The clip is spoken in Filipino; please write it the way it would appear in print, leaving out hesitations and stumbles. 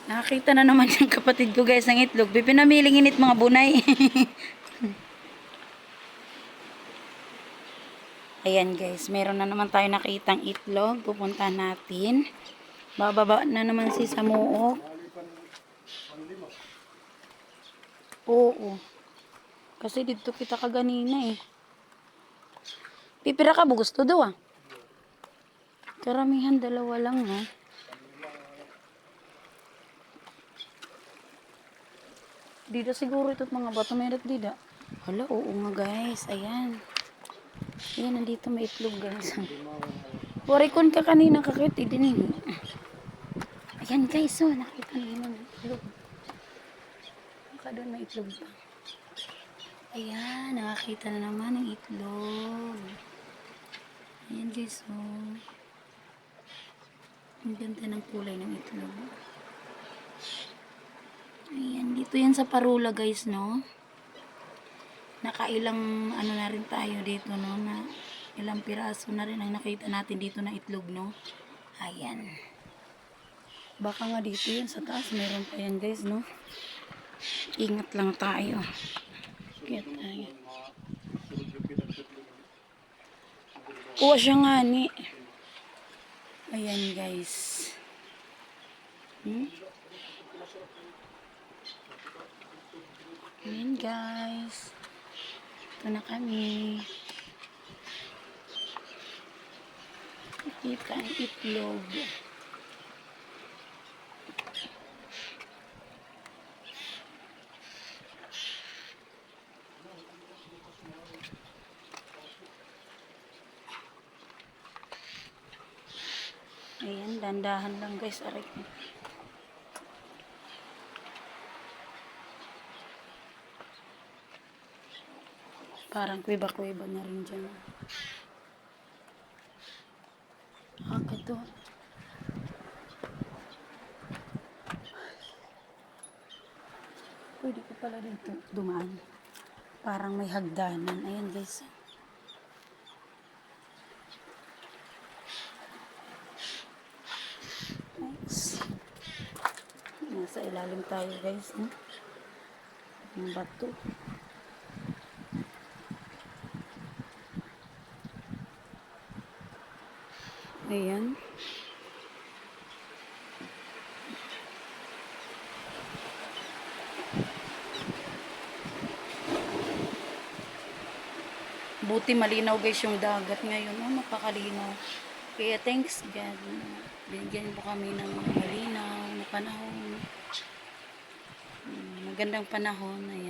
Nakakita na naman yung kapatid ko guys ng itlog. Pinamiling init mga bunay. Ayan guys, meron na naman tayo nakitang itlog. Pupunta natin. Bababa na naman si Samuok. Oo. Kasi dito kita kaganina eh. Pipira ka ba gusto daw ah? Karamihan dalawa lang ha. Dida siguro ito't mga bato meron dida. Hala, oo nga guys. Ayan. Ayan, nandito may itlog guys. Warikon ka kanina kakit. Idinin. Ayan guys, oh. Nakita na naman ang itlog. Baka doon may itlog pa. Ayan, nakakita na naman ang itlog. Ayan guys, oh. Ang ganda ng kulay ng itlog. Ayan, dito yan sa Parula guys, no? Nakailang ano na rin tayo dito, no? Na ilang piraso na rin ang nakita natin dito na itlog, no? Ayan. Baka nga dito yan sa taas, meron pa yan guys, no? Ingat lang tayo. Kaya tayo. Kuha siya nga ni. Ayan guys. Ayan guys. Ito na kami. Nakita ang itlog. Ayan, dandahan lang guys. Aray. Parang kuiba-kuiba na rin dyan. Ito. Pwede ko pala dito dumaan. Parang may hagdanan. Ayan guys. Nice. Nasa ilalim tayo guys. Ang bato. Ayan. Buti malinaw guys yung dagat ngayon. Oh, napakalinaw. Kaya thanks God. Binigyan po kami ng malinaw na panahon. Magandang panahon. Ayan.